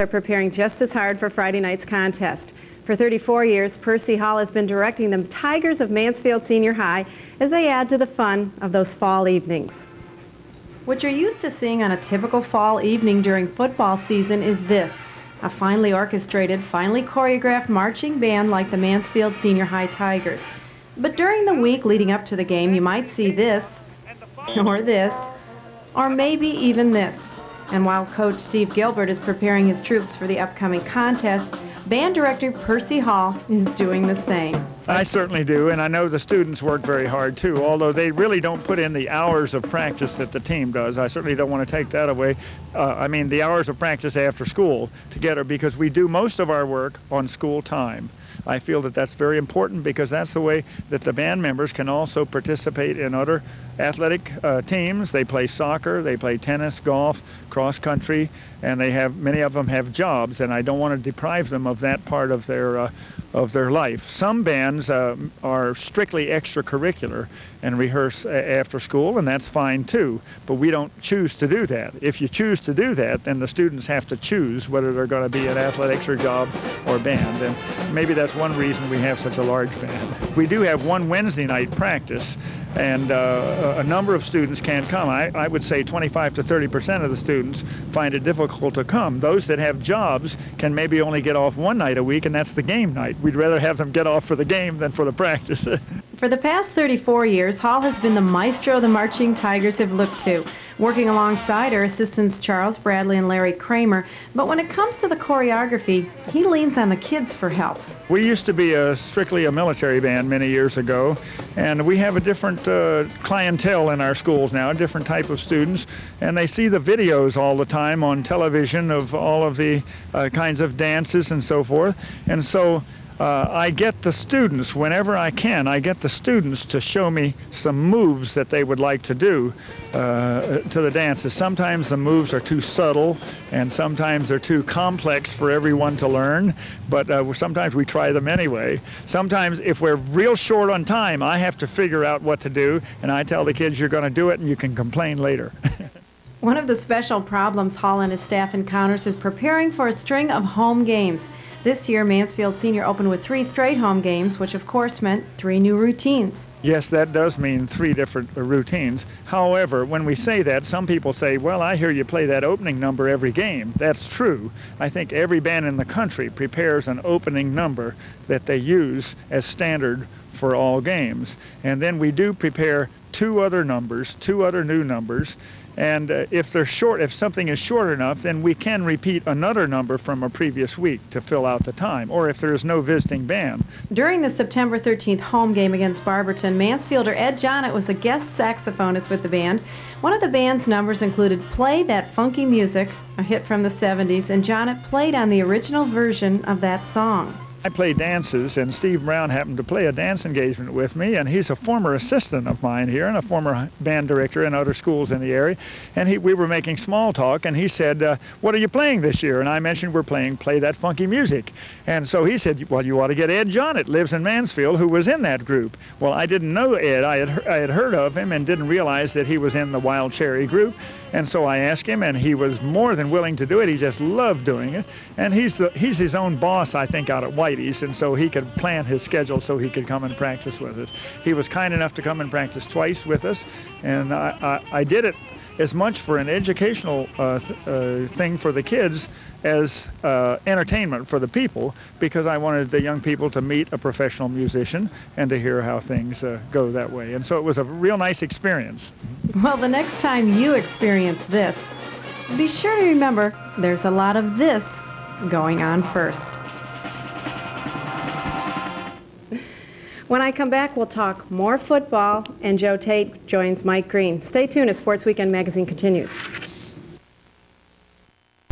Are preparing just as hard for Friday night's contest. For 34 years, Percy Hall has been directing the Tigers of Mansfield Senior High as they add to the fun of those fall evenings. What you're used to seeing on a typical fall evening during football season is this: a finely orchestrated, finely choreographed marching band like the Mansfield Senior High Tigers. But during the week leading up to the game, you might see this, or maybe even this. And while Coach Steve Gilbert is preparing his troops for the upcoming contest, band director Percy Hall is doing the same. I certainly do, and I know the students work very hard too, although they really don't put in the hours of practice that the team does. I certainly don't want to take that away. I mean the hours of practice after school together, because we do most of our work on school time. I feel that that's very important because that's the way that the band members can also participate in other athletic teams. They play soccer, they play tennis, golf, cross country, and many of them have jobs, and I don't want to deprive them of that part of their life. Some bands are strictly extracurricular and rehearse after school, and that's fine too, but we don't choose to do that. If you choose to do that, then the students have to choose whether they're going to be in athletics or job or band, and maybe that's one reason we have such a large band. We do have one Wednesday night practice, and a number of students can't come. I would say 25 to 30% of the students find it difficult to come. Those that have jobs can maybe only get off one night a week, and that's the game night. We'd rather have them get off for the game than for the practice. For the past 34 years, Hall has been the maestro the marching Tigers have looked to, working alongside our assistants Charles Bradley and Larry Kramer. But when it comes to the choreography, he leans on the kids for help. We used to be strictly a military band many years ago, and we have a different clientele in our schools now, a different type of students, and they see the videos all the time on television of all of the kinds of dances and so forth. And so I get the students, whenever I can, I get the students to show me some moves that they would like to do to the dances. Sometimes the moves are too subtle, and sometimes they're too complex for everyone to learn, but sometimes we try them anyway. Sometimes if we're real short on time, I have to figure out what to do, and I tell the kids, you're going to do it and you can complain later. One of the special problems Hall and his staff encounters is preparing for a string of home games. This year, Mansfield Senior opened with 3 straight home games, which of course meant 3 new routines. Yes, that does mean 3 different routines. However, when we say that, some people say, well, I hear you play that opening number every game. That's true. I think every band in the country prepares an opening number that they use as standard for all games. And then we do prepare 2 other numbers, 2 other new numbers. And if they're short, if something is short enough, then we can repeat another number from a previous week to fill out the time, or if there is no visiting band. During the September 13th home game against Barberton, Mansfielder Ed Jonnett was the guest saxophonist with the band. One of the band's numbers included Play That Funky Music, a hit from the 70s, and Jonnett played on the original version of that song. I play dances, and Steve Brown happened to play a dance engagement with me, and he's a former assistant of mine here and a former band director in other schools in the area. And we were making small talk, and he said, what are you playing this year? And I mentioned we're playing Play That Funky Music. And so he said, well, you ought to get Ed Jonnett, lives in Mansfield, who was in that group. Well, I didn't know Ed. I had heard of him and didn't realize that he was in the Wild Cherry group. And so I asked him, and he was more than willing to do it. He just loved doing it. And he's his own boss, I think, out at Whitey's, and so he could plan his schedule so he could come and practice with us. He was kind enough to come and practice twice with us, and I did it as much for an educational thing for the kids as entertainment for the people, because I wanted the young people to meet a professional musician and to hear how things go that way. And so it was a real nice experience. Well, the next time you experience this, be sure to remember there's a lot of this going on first. When I come back, we'll talk more football, and Joe Tate joins Mike Green. Stay tuned as Sports Weekend Magazine continues.